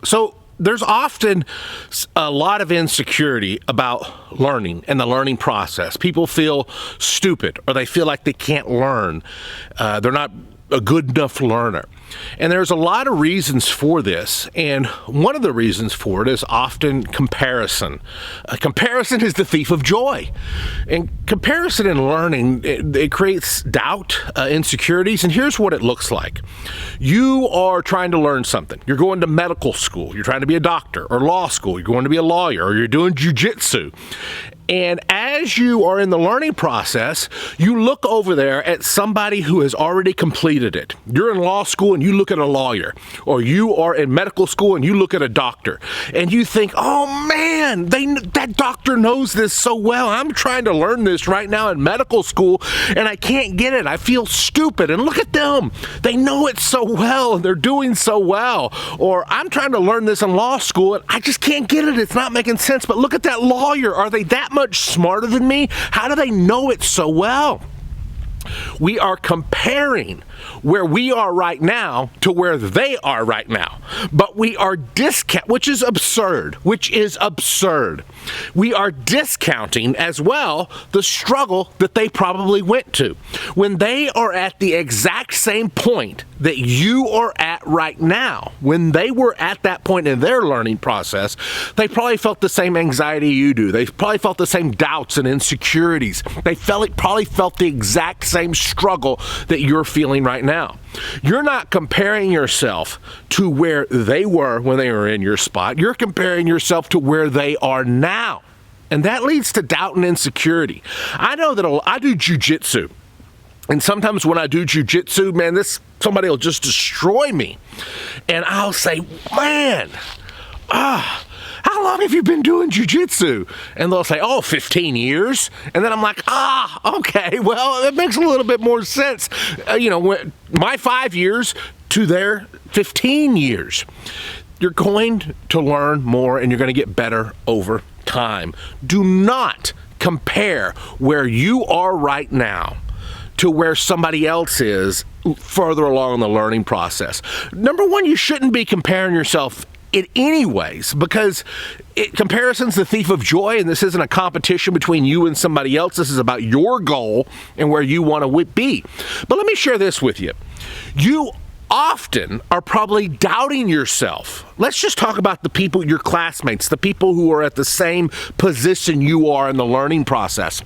So there's often a lot of insecurity about learning and the learning process. People feel stupid, or they feel like they can't learn. They're not a good enough learner. And there's a lot of reasons for this, and one of the reasons for it is often comparison. Comparison is the thief of joy. And comparison in learning, it creates doubt, insecurities, and here's what it looks like. You are trying to learn something. You're going to medical school. You're trying to be a doctor or law school. You're going to be a lawyer, or you're doing jujitsu. And as you are in the learning process, you look over there at somebody who has already completed it. You're in law school and you look at a lawyer, or you are in medical school and you look at a doctor, and you think, oh man, that doctor knows this so well. I'm trying to learn this right now in medical school and I can't get it. I feel stupid. And look at them. They know it so well and they're doing so well. Or I'm trying to learn this in law school and I just can't get it. It's not making sense. But look at that lawyer. Are they that much smarter than me? How do they know it so well? We are comparing where we are right now to where they are right now. But we are which is absurd. We are discounting as well the struggle that they probably went to. When they are at the exact same point that you are at right now, when they were at that point in their learning process, they probably felt the same anxiety you do. They probably felt the same doubts and insecurities. They probably felt the exact same struggle that you're feeling right now. You're not comparing yourself to where they were when they were in your spot. You're comparing yourself to where they are now. And that leads to doubt and insecurity. I know that I do jujitsu. And sometimes when I do jujitsu, man, somebody will just destroy me. And I'll say, man, how long have you been doing jujitsu? And they'll say, 15 years. And then I'm like, okay, well, it makes a little bit more sense. My 5 years to their 15 years. You're going to learn more and you're going to get better over time. Do not compare where you are right now to where somebody else is further along in the learning process. Number one, you shouldn't be comparing yourself in any ways, because comparison's the thief of joy, and this isn't a competition between you and somebody else. This is about your goal and where you want to be. But let me share this with you. You often are probably doubting yourself. Let's just talk about the people, your classmates, the people who are at the same position you are in the learning process.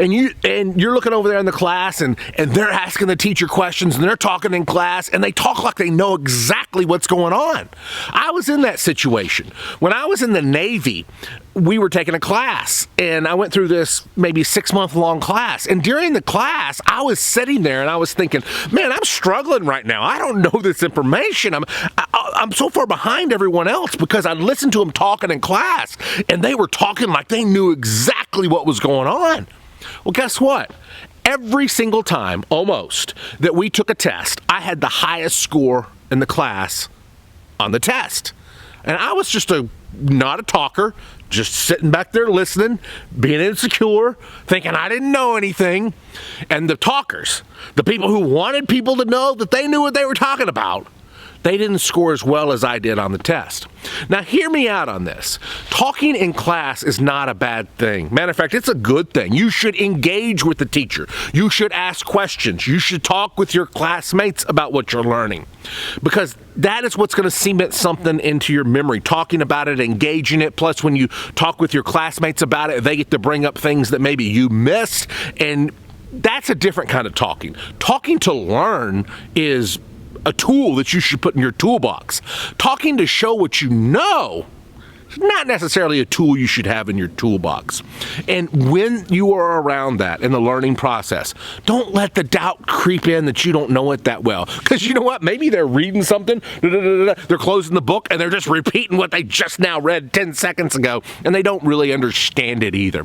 And you're looking over there in the class and they're asking the teacher questions and they're talking in class and they talk like they know exactly what's going on. I was in that situation. When I was in the Navy, we were taking a class and I went through this maybe 6-month long class. And during the class, I was sitting there and I was thinking, man, I'm struggling right now. I don't know this information. I'm so far behind everyone else because I listened to them talking in class and they were talking like they knew exactly what was going on. Well, guess what? Every single time, almost, that we took a test, I had the highest score in the class on the test. And I was just not a talker, just sitting back there listening, being insecure, thinking I didn't know anything. And the talkers, the people who wanted people to know that they knew what they were talking about, they didn't score as well as I did on the test. Now, hear me out on this. Talking in class is not a bad thing. Matter of fact, it's a good thing. You should engage with the teacher. You should ask questions. You should talk with your classmates about what you're learning, because that is what's going to cement something into your memory. Talking about it, engaging it. Plus, when you talk with your classmates about it, they get to bring up things that maybe you missed, and that's a different kind of talking. Talking to learn is a tool that you should put in your toolbox. Talking to show what you know is not necessarily a tool you should have in your toolbox. And when you are around that in the learning process, don't let the doubt creep in that you don't know it that well. Because you know what? Maybe they're reading something, they're closing the book, and they're just repeating what they just now read 10 seconds ago, and they don't really understand it either.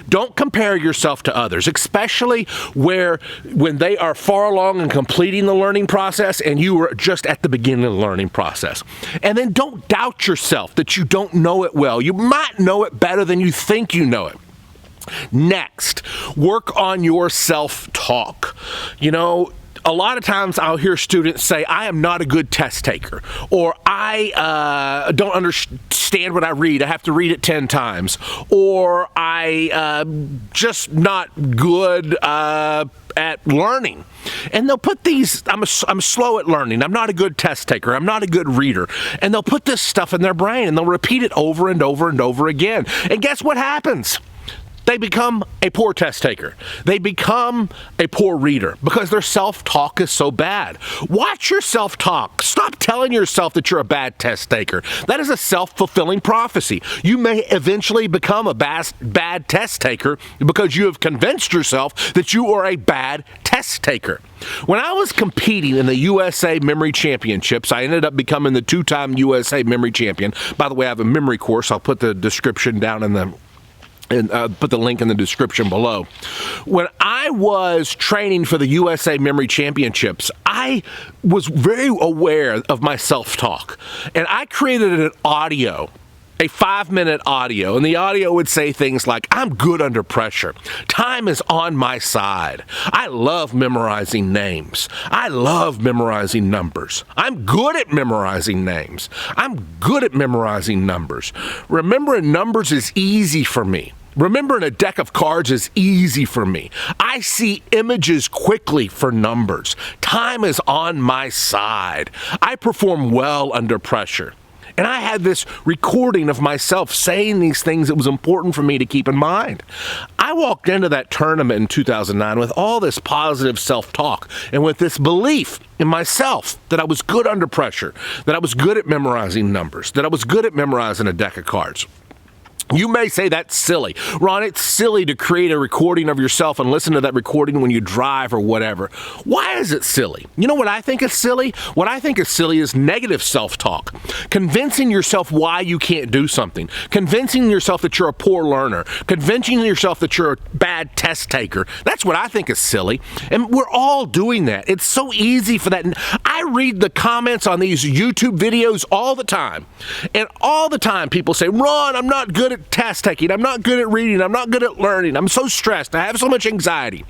Don't compare yourself to others, especially when they are far along in completing the learning process and you are just at the beginning of the learning process. And then don't doubt yourself that you don't know it well. You might know it better than you think you know it. Next, work on your self-talk. A lot of times I'll hear students say, I am not a good test taker, or I don't understand what I read. I have to read it 10 times, or I just not good at learning. And they'll put these, I'm slow at learning, I'm not a good test taker, I'm not a good reader. And they'll put this stuff in their brain and they'll repeat it over and over and over again. And guess what happens? They become a poor test taker. They become a poor reader because their self-talk is so bad. Watch your self-talk. Stop telling yourself that you're a bad test taker. That is a self-fulfilling prophecy. You may eventually become a bad test taker because you have convinced yourself that you are a bad test taker. When I was competing in the USA Memory Championships, I ended up becoming the 2-time USA Memory Champion. By the way, I have a memory course. I'll put the description down and put the link in the description below. When I was training for the USA Memory Championships, I was very aware of my self-talk. And I created an audio, a 5-minute audio, and the audio would say things like, I'm good under pressure. Time is on my side. I love memorizing names. I love memorizing numbers. I'm good at memorizing names. I'm good at memorizing numbers. Remembering numbers is easy for me. Remembering a deck of cards is easy for me. I see images quickly for numbers. Time is on my side. I perform well under pressure. And I had this recording of myself saying these things that was important for me to keep in mind. I walked into that tournament in 2009 with all this positive self-talk and with this belief in myself that I was good under pressure, that I was good at memorizing numbers, that I was good at memorizing a deck of cards. You may say that's silly. Ron, it's silly to create a recording of yourself and listen to that recording when you drive or whatever. Why is it silly? You know what I think is silly? What I think is silly is negative self-talk. Convincing yourself why you can't do something. Convincing yourself that you're a poor learner. Convincing yourself that you're a bad test taker. That's what I think is silly. And we're all doing that. It's so easy for that. And I read the comments on these YouTube videos all the time. And all the time people say, Ron, I'm not good at test taking. I'm not good at reading. I'm not good at learning. I'm so stressed. I have so much anxiety.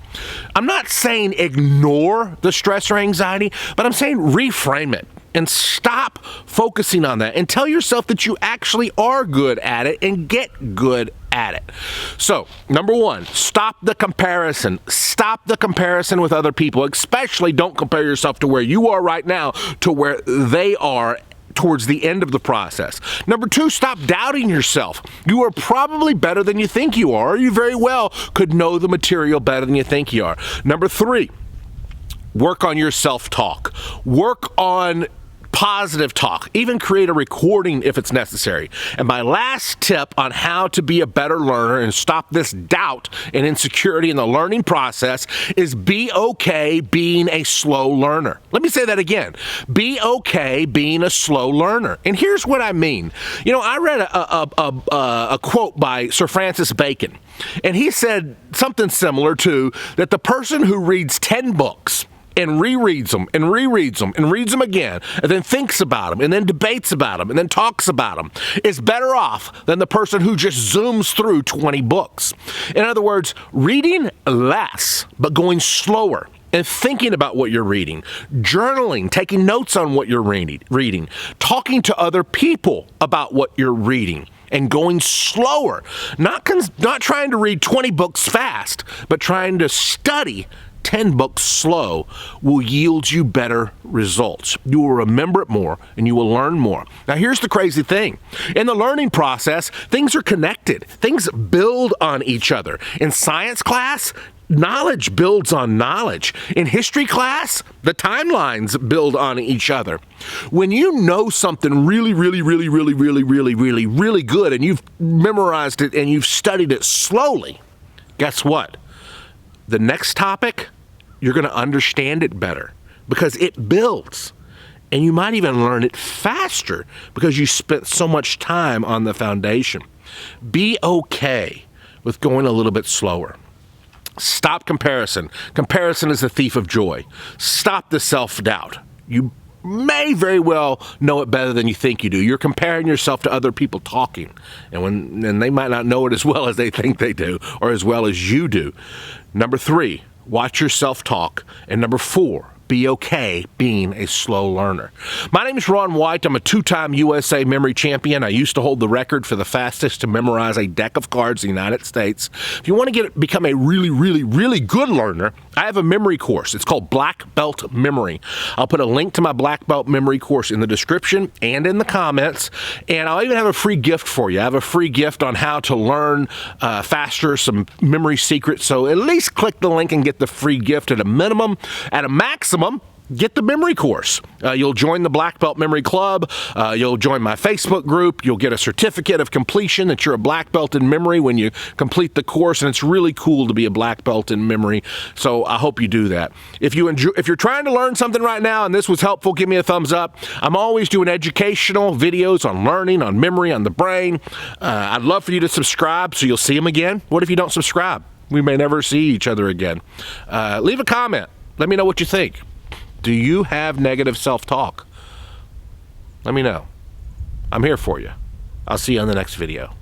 I'm not saying ignore the stress or anxiety, but I'm saying reframe it and stop focusing on that and tell yourself that you actually are good at it and get good at it. So, number one, stop the comparison. Stop the comparison with other people. Especially don't compare yourself to where you are right now to where they are towards the end of the process. Number two, stop doubting yourself. You are probably better than you think you are, or you very well could know the material better than you think you are. Number three, work on your self-talk. Work on positive talk. Even create a recording if it's necessary. And my last tip on how to be a better learner and stop this doubt and insecurity in the learning process is be okay being a slow learner. Let me say that again. Be okay being a slow learner. And here's what I mean. You know, I read a quote by Sir Francis Bacon, and he said something similar to that the person who reads 10 books and rereads them and rereads them and reads them again and then thinks about them and then debates about them and then talks about them is better off than the person who just zooms through 20 books. In other words, reading less but going slower and thinking about what you're reading, journaling, taking notes on what you're reading, talking to other people about what you're reading, and going slower. Not trying to read 20 books fast, but trying to study 10 books slow will yield you better results. You will remember it more and you will learn more. Now, here's the crazy thing. In the learning process, things are connected. Things build on each other. In science class, knowledge builds on knowledge. In history class, the timelines build on each other. When you know something really good and you've memorized it and you've studied it slowly, guess what? The next topic, you're going to understand it better because it builds. And you might even learn it faster because you spent so much time on the foundation. Be okay with going a little bit slower. Stop comparison. Comparison is the thief of joy. Stop the self-doubt. You may very well know it better than you think you do. You're comparing yourself to other people talking, and they might not know it as well as they think they do or as well as you do. Number three, watch your self-talk. And number four, be okay being a slow learner. My name is Ron White. I'm a two-time USA memory champion. I used to hold the record for the fastest to memorize a deck of cards in the United States. If you want to become a really good learner, I have a memory course. It's called Black Belt Memory. I'll put a link to my Black Belt Memory course in the description and in the comments, and I'll even have a free gift for you. I have a free gift on how to learn faster, some memory secrets, so at least click the link and get the free gift at a minimum. At a maximum, get the memory course. You'll join the Black Belt Memory Club. You'll join my Facebook group. You'll get a certificate of completion that you're a black belt in memory when you complete the course, and it's really cool to be a black belt in memory. So I hope you do that. If you're trying to learn something right now and this was helpful, give me a thumbs up. I'm always doing educational videos on learning, on memory, on the brain. I'd love for you to subscribe so you'll see them again. What if you don't subscribe? We may never see each other again. Leave a comment. Let me know what you think. Do you have negative self-talk? Let me know. I'm here for you. I'll see you on the next video.